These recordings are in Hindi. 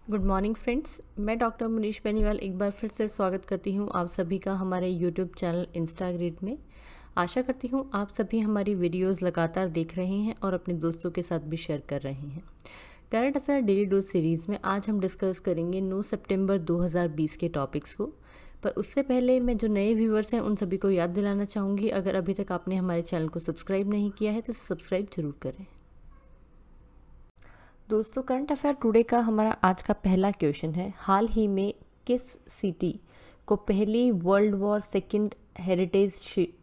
गुड मॉर्निंग फ्रेंड्स, मैं डॉक्टर मुनीश बेनीवाल एक बार फिर से स्वागत करती हूँ आप सभी का हमारे यूट्यूब चैनल इंस्टाग्रिड में। आशा करती हूँ आप सभी हमारी वीडियोस लगातार देख रहे हैं और अपने दोस्तों के साथ भी शेयर कर रहे हैं। Current affair daily dose series में आज हम डिस्कस करेंगे 9 सितंबर 2020 के टॉपिक्स को। पर उससे पहले मैं जो नए व्यूवर्स हैं उन सभी को याद दिलाना चाहूँगी, अगर अभी तक आपने हमारे चैनल को सब्सक्राइब नहीं किया है तो सब्सक्राइब जरूर करें। दोस्तों, करंट अफेयर टुडे का हमारा आज का पहला क्वेश्चन है, हाल ही में किस सिटी को पहली world war second heritage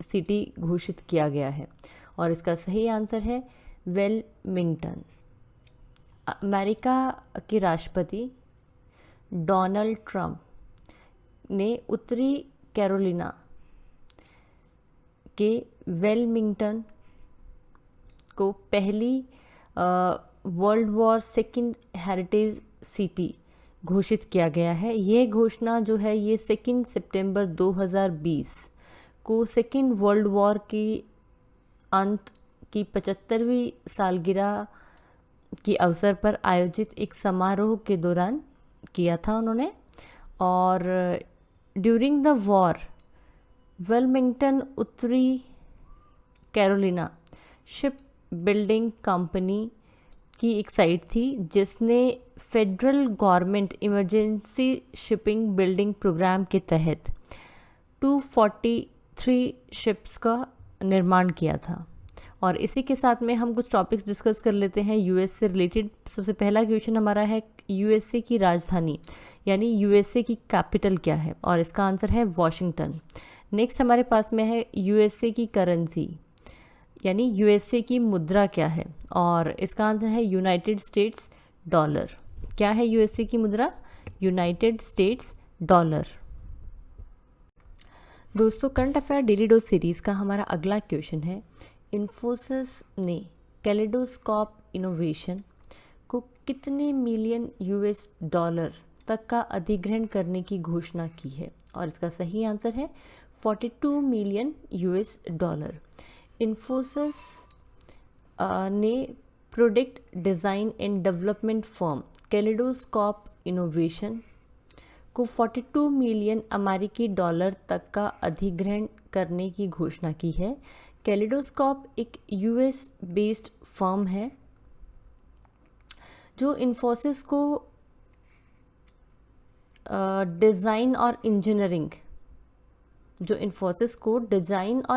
city घोषित किया गया है? और इसका सही आंसर है वेलमिंगटन। अमेरिका के राष्ट्रपति डोनाल्ड ट्रंप ने उत्तरी कैरोलिना के वेलमिंगटन को पहली world war second heritage city घोषित किया गया है। ये घोषणा जो है ये 2 सितंबर 2020 को सेकंड वर्ल्ड वॉर की अंत की 75वीं सालगिरह के अवसर पर आयोजित एक समारोह के दौरान किया था उन्होंने। और ड्यूरिंग द वॉर वेलमिंगटन उत्तरी कैरोलिना शिप बिल्डिंग कंपनी की एक साइट थी जिसने federal government emergency shipping building program के तहत 243 शिप्स का निर्माण किया था। और इसी के साथ में हम कुछ टॉपिक्स डिस्कस कर लेते हैं यूएस से रिलेटेड। सबसे पहला क्वेश्चन हमारा है यूएसए की राजधानी यानी यूएसए की कैपिटल क्या है? और इसका आंसर है वॉशिंगटन। नेक्स्ट हमारे पास में है यूएसए की करेंसी यानी यूएसए की मुद्रा क्या है? और इसका आंसर है यूनाइटेड स्टेट्स डॉलर। क्या है यूएसए की मुद्रा? United States dollar. दोस्तों, current affair daily dose series का हमारा अगला क्वेश्चन है, इन्फोसिस ने कैलेडोस्कोप इनोवेशन को कितने मिलियन यूएस डॉलर तक का अधिग्रहण करने की घोषणा की है? और इसका सही आंसर है 42 मिलियन यूएस डॉलर। इन्फोसिस ने product design and development firm Kaleidoscope Innovation को 42 मिलियन अमेरिकी डॉलर तक का अधिग्रहण करने की घोषणा की है। कैलेडोस्कोप एक यूएस बेस्ड फर्म है जो इन्फोसिस को डिज़ाइन और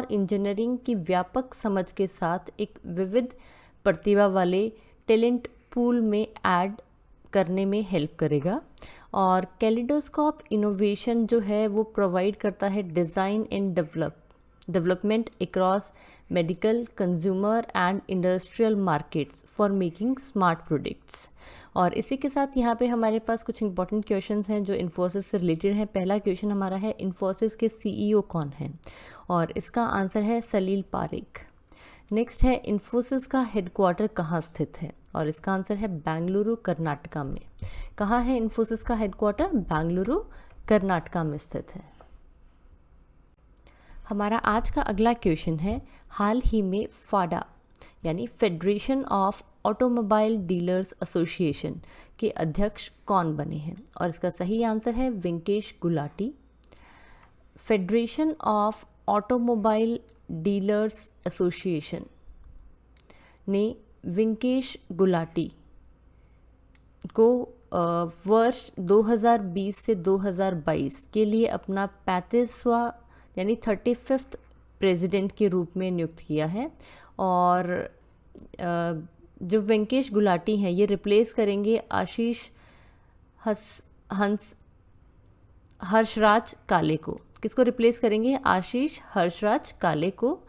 इंजीनियरिंग की व्यापक समझ के साथ एक विविध प्रतिभा वाले टैलेंट पूल में ऐड करने में हेल्प करेगा। और कैलेडोस्कोप इनोवेशन जो है वो प्रोवाइड करता है design and development across medical, consumer and industrial markets for making smart products. और इसी के साथ यहाँ पे हमारे पास कुछ इंपॉर्टेंट क्वेश्चंस हैं जो इन्फोसिस से रिलेटेड हैं। पहला क्वेश्चन हमारा है, इन्फोसिस के सीईओ कौन है? और इसका आंसर है सलील पारेख। नेक्स्ट है, इन्फोसिस का हेडक्वार्टर कहाँ स्थित है? और इसका आंसर है बेंगलुरु, कर्नाटका में। कहाँ है इन्फोसिस का हेडक्वार्टर? बेंगलुरु, कर्नाटका में स्थित है। हमारा आज का अगला क्वेश्चन है, हाल ही में फाडा यानी federation of Automobile Dealers association के अध्यक्ष कौन बने हैं? और इसका सही आंसर है Venkesh Gulati. Federation of Automobile Dealers Association ने वेंकेश गुलाटी को वर्ष 2020 से 2022 के लिए अपना 35वां यानी 35th प्रेसिडेंट के रूप में नियुक्त किया है। और जो वेंकेश गुलाटी हैं ये रिप्लेस करेंगे आशीष हर्षराज काले को। किसको रिप्लेस करेंगे? आशीष हर्षराज काले को।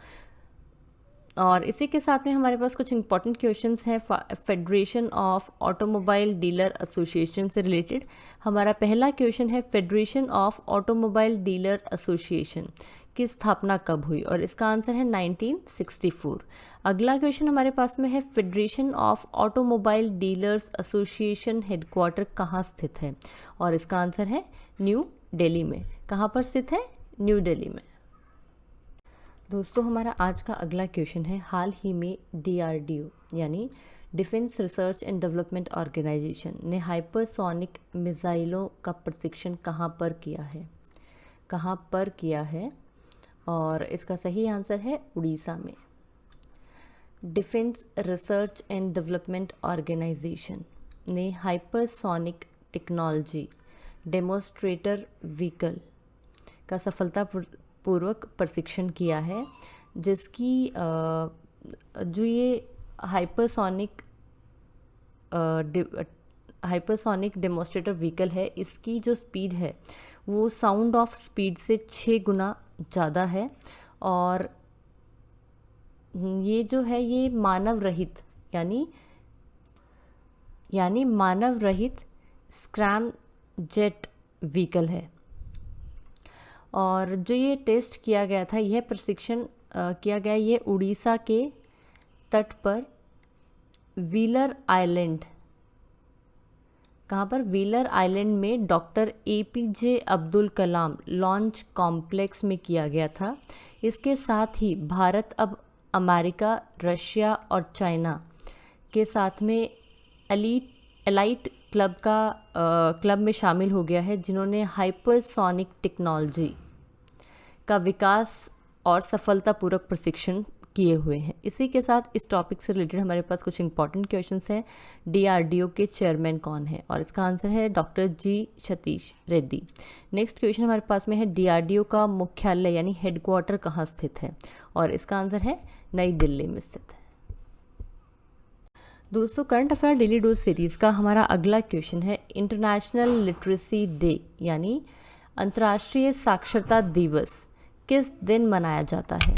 और इसी के साथ में हमारे पास कुछ इंपॉर्टेंट क्वेश्चंस हैं federation of automobile dealer association से रिलेटेड। हमारा पहला क्वेश्चन है, federation of automobile dealer association की स्थापना कब हुई? और इसका आंसर है 1964। अगला क्वेश्चन हमारे पास में है, federation of Automobile Dealers association headquarter कहाँ स्थित है? और इसका आंसर है न्यू दिल्ली में। कहाँ पर स्थित है? न्यू दिल्ली में। दोस्तों, हमारा आज का अगला क्वेश्चन है, हाल ही में DRDO यानी defence research and development organisation ने हाइपरसोनिक मिसाइलों का प्रशिक्षण कहाँ पर किया है? कहाँ पर किया है? और इसका सही आंसर है उड़ीसा में। Defence research and development organisation ने हाइपरसोनिक टेक्नोलॉजी डेमोस्ट्रेटर व्हीकल का सफलतापूर्वक प्रशिक्षण किया है, जिसकी जो ये हाइपरसोनिक डेमोस्ट्रेटर व्हीकल है, इसकी जो स्पीड है वो साउंड ऑफ स्पीड से 6 गुना ज़्यादा है। और ये जो है ये मानव रहित यानी मानव रहित स्क्रैम जेट व्हीकल है। और जो ये टेस्ट किया गया था, यह प्रशिक्षण किया गया ये उड़ीसा के तट पर व्हीलर आइलैंड, कहाँ पर? व्हीलर आइलैंड में doctor APJ Abdul Kalam launch complex में किया गया था। इसके साथ ही भारत अब अमेरिका, रशिया और चाइना के साथ में एलाइट क्लब में शामिल हो गया है, जिन्होंने हाइपरसोनिक टेक्नोलॉजी का विकास और सफलतापूर्वक प्रशिक्षण किए हुए हैं। इसी के साथ इस टॉपिक से रिलेटेड हमारे पास कुछ इंपॉर्टेंट क्वेश्चंस हैं। DRDO के चेयरमैन कौन है? और इसका आंसर है doctor G Satish Reddy. Next question हमारे पास में है DRDO का मुख्यालय यानी हेडक्वार्टर कहाँ स्थित है? और इसका आंसर है नई दिल्ली में स्थित है। दोस्तों, current affair daily dose series का हमारा अगला क्वेश्चन है इंटरनेशनल लिटरेसी डे यानी अंतर्राष्ट्रीय साक्षरता दिवस किस दिन मनाया जाता है?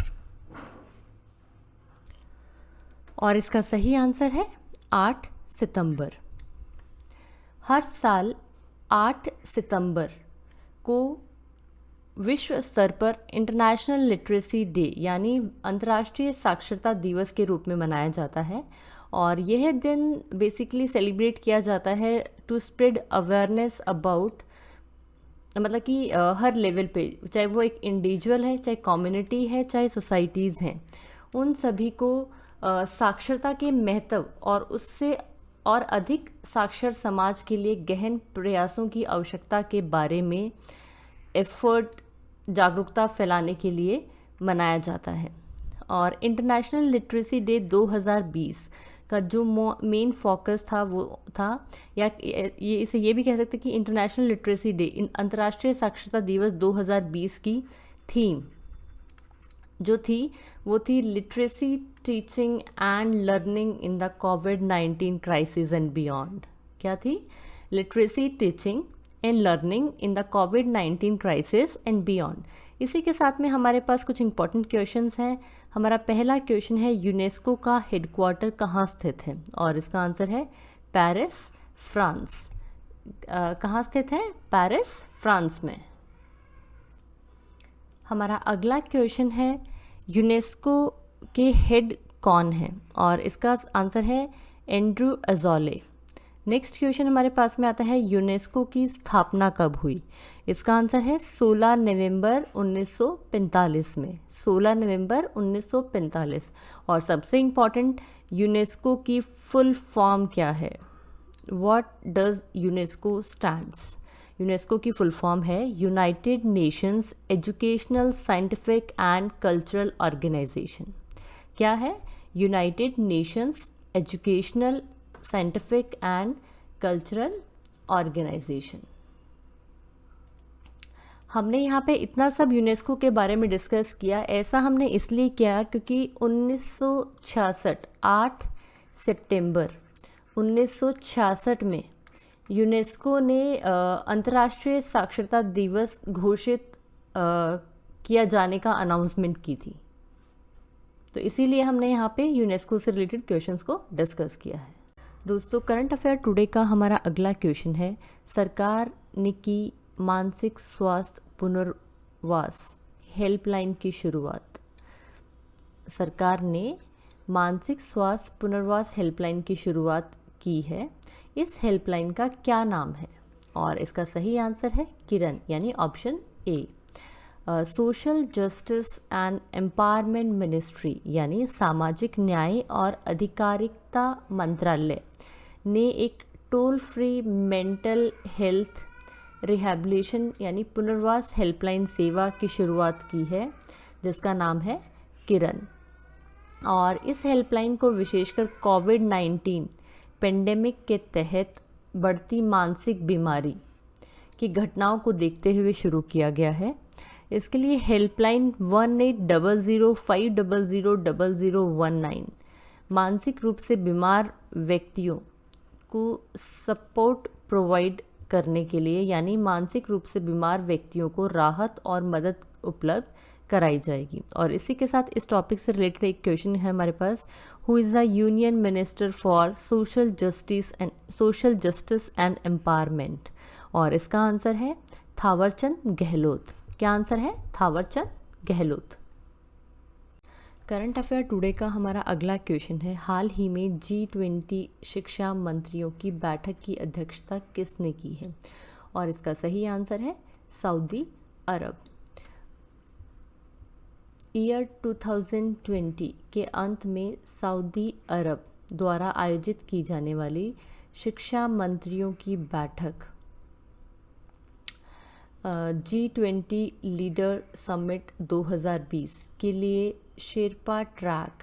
और इसका सही आंसर है 8 सितंबर। हर साल 8 सितंबर को विश्व स्तर पर इंटरनेशनल लिटरेसी डे यानी अंतर्राष्ट्रीय साक्षरता दिवस के रूप में मनाया जाता है। और यह दिन बेसिकली सेलिब्रेट किया जाता है टू स्प्रेड अवेयरनेस अबाउट, मतलब कि हर लेवल पे, चाहे वो एक इंडिविजुअल है, चाहे कम्युनिटी है, चाहे सोसाइटीज़ हैं, उन सभी को साक्षरता के महत्व और उससे और अधिक साक्षर समाज के लिए गहन प्रयासों की आवश्यकता के बारे में जागरूकता फैलाने के लिए मनाया जाता है। और इंटरनेशनल लिटरेसी डे 2020 का जो मेन फोकस था वो था, या ये भी कह सकते हैं कि इंटरनेशनल लिटरेसी डे अंतर्राष्ट्रीय साक्षरता दिवस 2020 की थीम जो थी वो थी literacy teaching and learning in the covid crisis and beyond. क्या थी? Literacy teaching and learning in the covid crisis and beyond. इसी के साथ में हमारे पास कुछ इंपॉर्टेंट क्वेश्चंस हैं। हमारा पहला क्वेश्चन है यूनेस्को का हेडक्वार्टर कहाँ स्थित है? और इसका आंसर है पेरिस, फ्रांस। कहाँ स्थित है? पेरिस, फ्रांस में। हमारा अगला क्वेश्चन है यूनेस्को के हेड कौन है? और इसका आंसर है एंड्रू अजोले। नेक्स्ट क्वेश्चन हमारे पास में आता है यूनेस्को की स्थापना कब हुई? इसका आंसर है 16 नवंबर 1945 में। 16 नवंबर 1945। और सबसे इम्पॉर्टेंट, यूनेस्को की फुल फॉर्म क्या है? What does UNESCO stands? UNESCO की फुल फॉर्म है United Nations Educational, Scientific and Cultural Organization. क्या है? United Nations Educational, Scientific and Cultural Organization. हमने यहाँ पे इतना सब यूनेस्को के बारे में डिस्कस किया। ऐसा हमने इसलिए किया क्योंकि 1966 8 सितंबर 1966 में यूनेस्को ने अंतर्राष्ट्रीय साक्षरता दिवस घोषित किया जाने का अनाउंसमेंट की थी। तो इसीलिए हमने यहाँ पे यूनेस्को से रिलेटेड क्वेश्चंस को डिस्कस किया है। दोस्तों, करंट अफेयर टुडे का हमारा अगला क्वेश्चन है सरकार ने की मानसिक स्वास्थ्य पुनर्वास हेल्पलाइन की शुरुआत। सरकार ने मानसिक स्वास्थ्य पुनर्वास हेल्पलाइन की शुरुआत की है। इस हेल्पलाइन का क्या नाम है? और इसका सही आंसर है किरण, यानी option A. Social justice and empowerment ministry यानी सामाजिक न्याय और अधिकारिता मंत्रालय ने एक toll free mental health rehabilitation यानी पुनर्वास हेल्पलाइन सेवा की शुरुआत की है, जिसका नाम है किरण। और इस हेल्पलाइन को विशेषकर कोविड-19 पेंडेमिक के तहत बढ़ती मानसिक बीमारी की घटनाओं को देखते हुए शुरू किया गया है। इसके लिए हेल्पलाइन 1800-500-0019 मानसिक रूप से बीमार व्यक्तियों को सपोर्ट प्रोवाइड करने के लिए यानी मानसिक रूप से बीमार व्यक्तियों को राहत और मदद उपलब्ध कराई जाएगी। और इसी के साथ इस टॉपिक से रिलेटेड एक क्वेश्चन है हमारे पास, who is the union minister for social justice and empowerment, और इसका आंसर है थावरचंद गहलोत। क्या आंसर है? Thawarchand Gehlot. Current affair today का हमारा अगला क्वेश्चन है, हाल ही में G20 शिक्षा मंत्रियों की बैठक की अध्यक्षता किसने की है, और इसका सही आंसर है सऊदी अरब। ईयर 2020 के अंत में सऊदी अरब द्वारा आयोजित की जाने वाली शिक्षा मंत्रियों की बैठक G20 लीडर समिट 2020 के लिए शेरपा ट्रैक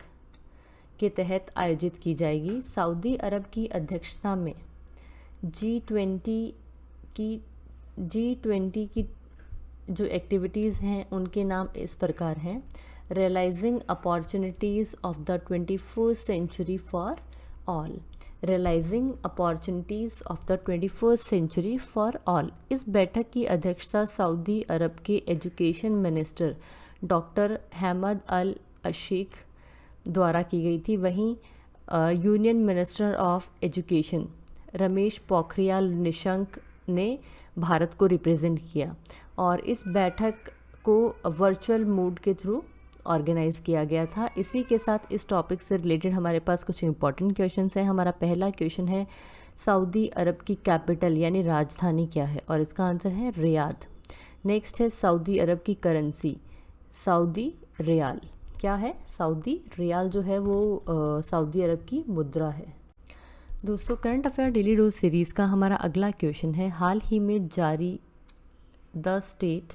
के तहत आयोजित की जाएगी। सऊदी अरब की अध्यक्षता में G20 की जो एक्टिविटीज़ हैं उनके नाम इस प्रकार हैं, realising opportunities of the 21st century for all, realising opportunities of the 21st century for all. इस बैठक की अध्यक्षता सऊदी अरब के education minister doctor Hamad Al Asheikh द्वारा की गई थी। वहीं union minister of education Ramesh Pokhriyal Nishank ने भारत को रिप्रेजेंट किया, और इस बैठक को वर्चुअल मोड के थ्रू ऑर्गेनाइज़ किया गया था। इसी के साथ इस टॉपिक से रिलेटेड हमारे पास कुछ इंपॉर्टेंट क्वेश्चंस हैं। हमारा पहला क्वेश्चन है, सऊदी अरब की कैपिटल यानी राजधानी क्या है, और इसका आंसर है रियाद। नेक्स्ट है सऊदी अरब की करेंसी, सऊदी रियाल। क्या है? सऊदी रियाल जो है वो सऊदी अरब की मुद्रा है। दोस्तों, current affair daily dose series का हमारा अगला क्वेश्चन है, हाल ही में जारी the state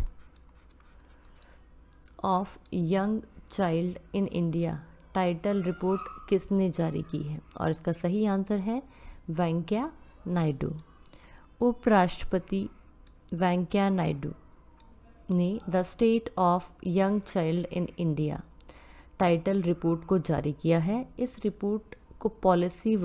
of young child in India title report किसने जारी की है, और इसका सही आंसर है वेंकैया नायडू। उपराष्ट्रपति वेंकैया नायडू ने the state of young child in India title report को जारी किया है। इस रिपोर्ट को पॉलिसी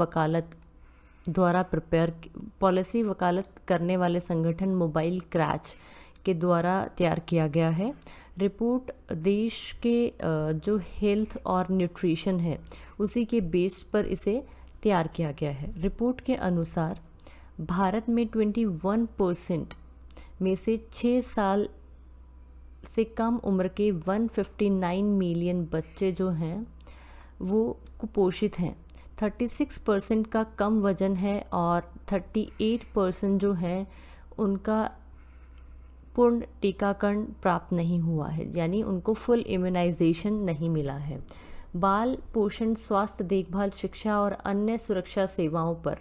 वकालत करने वाले संगठन मोबाइल क्रैच के द्वारा तैयार किया गया है। रिपोर्ट देश के जो हेल्थ और न्यूट्रिशन है उसी के बेस पर इसे तैयार किया गया है। रिपोर्ट के अनुसार भारत में 21% में से 6 साल से कम उम्र के 159 मिलियन बच्चे जो हैं वो कुपोषित हैं, 36% का कम वजन है और 38% जो है उनका पूर्ण टीकाकरण प्राप्त नहीं हुआ है, यानी उनको फुल इम्यूनाइजेशन नहीं मिला है। बाल पोषण, स्वास्थ्य देखभाल, शिक्षा और अन्य सुरक्षा सेवाओं पर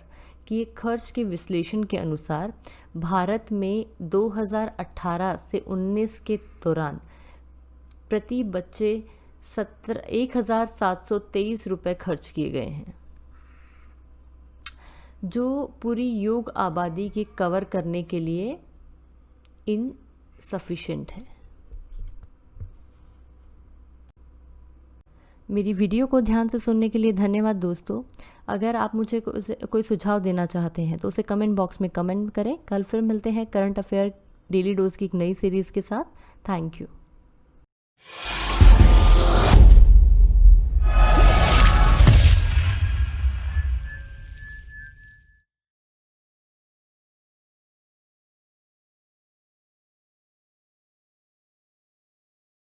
किए खर्च के विश्लेषण के अनुसार भारत में 2018 से 19 के दौरान प्रति बच्चे 1,723 रुपये खर्च किए गए हैं, जो पूरी योग आबादी के कवर करने के लिए इनसफिशिएंट है। मेरी वीडियो को ध्यान से सुनने के लिए धन्यवाद दोस्तों। अगर आप मुझे कोई सुझाव देना चाहते हैं तो उसे कमेंट बॉक्स में कमेंट करें। कल फिर मिलते हैं करंट अफेयर डेली डोज की एक नई सीरीज़ के साथ। Thank you.